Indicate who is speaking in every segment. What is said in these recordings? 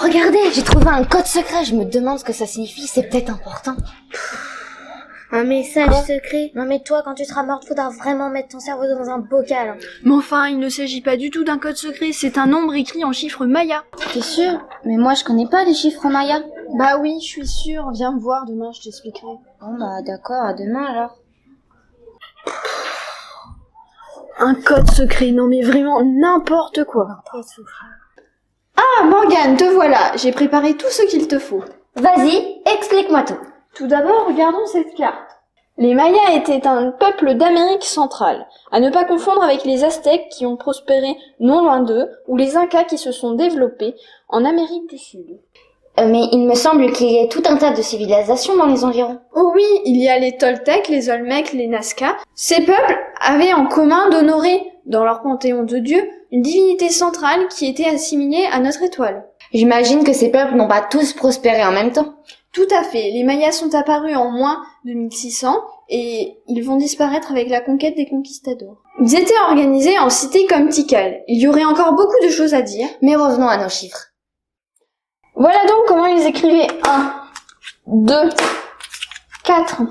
Speaker 1: Regardez, j'ai trouvé un code secret, je me demande ce que ça signifie, c'est peut-être important.
Speaker 2: Un message secret. Non mais toi, quand tu seras morte, faudra vraiment mettre ton cerveau dans un bocal.
Speaker 3: Mais enfin, il ne s'agit pas du tout d'un code secret, c'est un nombre écrit en chiffres maya.
Speaker 1: T'es sûr? Mais moi je connais pas les chiffres maya.
Speaker 3: Bah oui, je suis sûre, viens me voir demain, je t'expliquerai.
Speaker 1: Bon bah d'accord, à demain alors.
Speaker 3: Un code secret, non mais vraiment n'importe quoi. Ah Morgane, te voilà, j'ai préparé tout ce qu'il te faut.
Speaker 2: Vas-y, explique-moi tout.
Speaker 3: Tout d'abord, regardons cette carte. Les Mayas étaient un peuple d'Amérique centrale, à ne pas confondre avec les Aztèques qui ont prospéré non loin d'eux, ou les Incas qui se sont développés en Amérique du Sud.
Speaker 2: Mais il me semble qu'il y a tout un tas de civilisations dans les environs.
Speaker 3: Oh oui, il y a les Toltecs, les Olmecs, les Nazca. Ces peuples avaient en commun d'honorer, dans leur panthéon de dieux, une divinité centrale qui était assimilée à notre étoile.
Speaker 2: J'imagine que ces peuples n'ont pas tous prospéré en même temps.
Speaker 3: Tout à fait. Les Mayas sont apparus en moins de 1600 et ils vont disparaître avec la conquête des conquistadors. Ils étaient organisés en cités comme Tikal. Il y aurait encore beaucoup de choses à dire.
Speaker 2: Mais revenons à nos chiffres.
Speaker 3: Voilà donc comment ils écrivaient 1, 2, 4.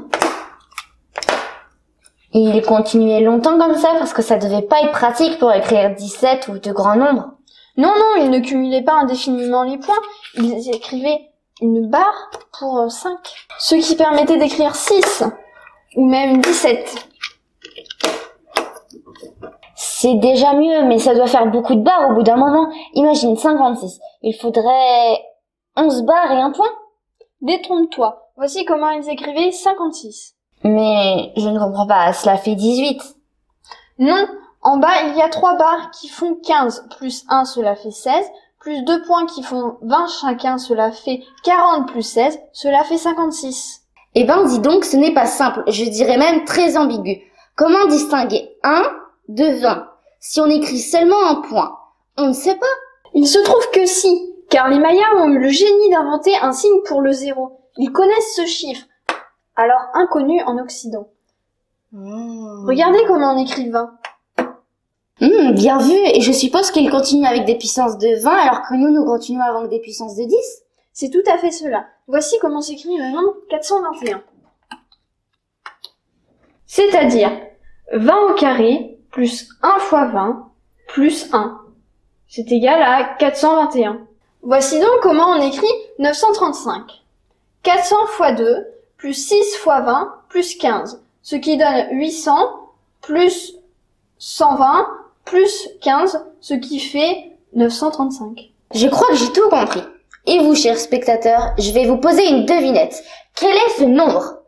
Speaker 2: Et ils continuaient longtemps comme ça parce que ça devait pas être pratique pour écrire 17 ou de grands nombres.
Speaker 3: Non, ils ne cumulaient pas indéfiniment les points. Ils écrivaient une barre pour 5. Ce qui permettait d'écrire 6 ou même 17.
Speaker 2: C'est déjà mieux, mais ça doit faire beaucoup de barres au bout d'un moment. Imagine 56. Il faudrait 11 barres et un point.
Speaker 3: Détrompe-toi. Voici comment ils écrivaient 56.
Speaker 2: Mais je ne comprends pas, cela fait 18.
Speaker 3: Non, en bas il y a 3 barres qui font 15, plus 1 cela fait 16, plus 2 points qui font 20 chacun cela fait 40 plus 16, cela fait 56.
Speaker 2: Eh ben dis donc, ce n'est pas simple, je dirais même très ambigu. Comment distinguer 1 de 20 si on écrit seulement un point? On ne sait pas.
Speaker 3: Il se trouve que si, car les Mayas ont eu le génie d'inventer un signe pour le 0. Ils connaissent ce chiffre, alors inconnu en Occident. Regardez comment on écrit 20.
Speaker 2: Bien vu, et je suppose qu'ils continuent avec des puissances de 20 alors que nous continuons avec des puissances de 10.
Speaker 3: C'est tout à fait cela. Voici comment s'écrit le nombre 421. C'est-à-dire 20 au carré plus 1 fois 20 plus 1. C'est égal à 421. Voici donc comment on écrit 935. 400 fois 2 plus 6 fois 20 plus 15, ce qui donne 800 plus 120 plus 15, ce qui fait 935.
Speaker 2: Je crois que j'ai tout compris. Et vous, chers spectateurs, je vais vous poser une devinette. Quel est ce nombre?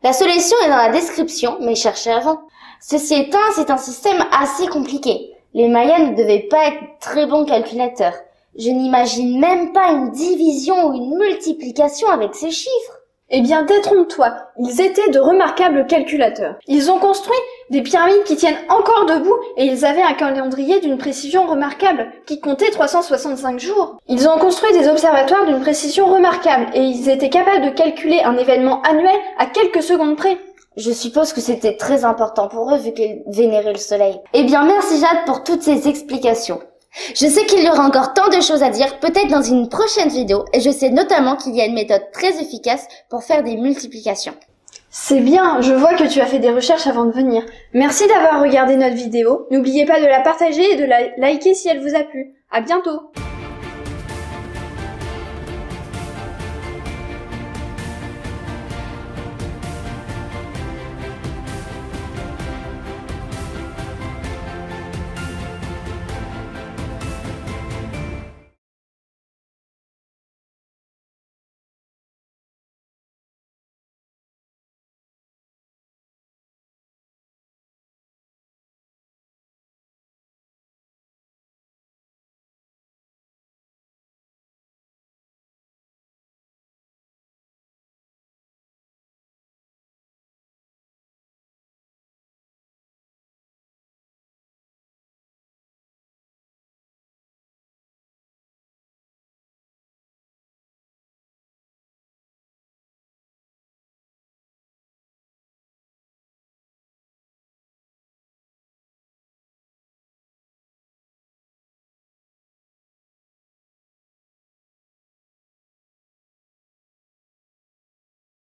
Speaker 2: La solution est dans la description, mais cherchez avant. Ceci étant, c'est un système assez compliqué. Les Mayas ne devaient pas être très bons calculateurs. Je n'imagine même pas une division ou une multiplication avec ces chiffres.
Speaker 3: Eh bien, détrompe-toi, ils étaient de remarquables calculateurs. Ils ont construit des pyramides qui tiennent encore debout et ils avaient un calendrier d'une précision remarquable qui comptait 365 jours. Ils ont construit des observatoires d'une précision remarquable et ils étaient capables de calculer un événement annuel à quelques secondes près.
Speaker 2: Je suppose que c'était très important pour eux vu qu'ils vénéraient le soleil. Eh bien, merci Jade pour toutes ces explications. Je sais qu'il y aura encore tant de choses à dire, peut-être dans une prochaine vidéo, et je sais notamment qu'il y a une méthode très efficace pour faire des multiplications.
Speaker 3: C'est bien, je vois que tu as fait des recherches avant de venir. Merci d'avoir regardé notre vidéo. N'oubliez pas de la partager et de la liker si elle vous a plu. À bientôt!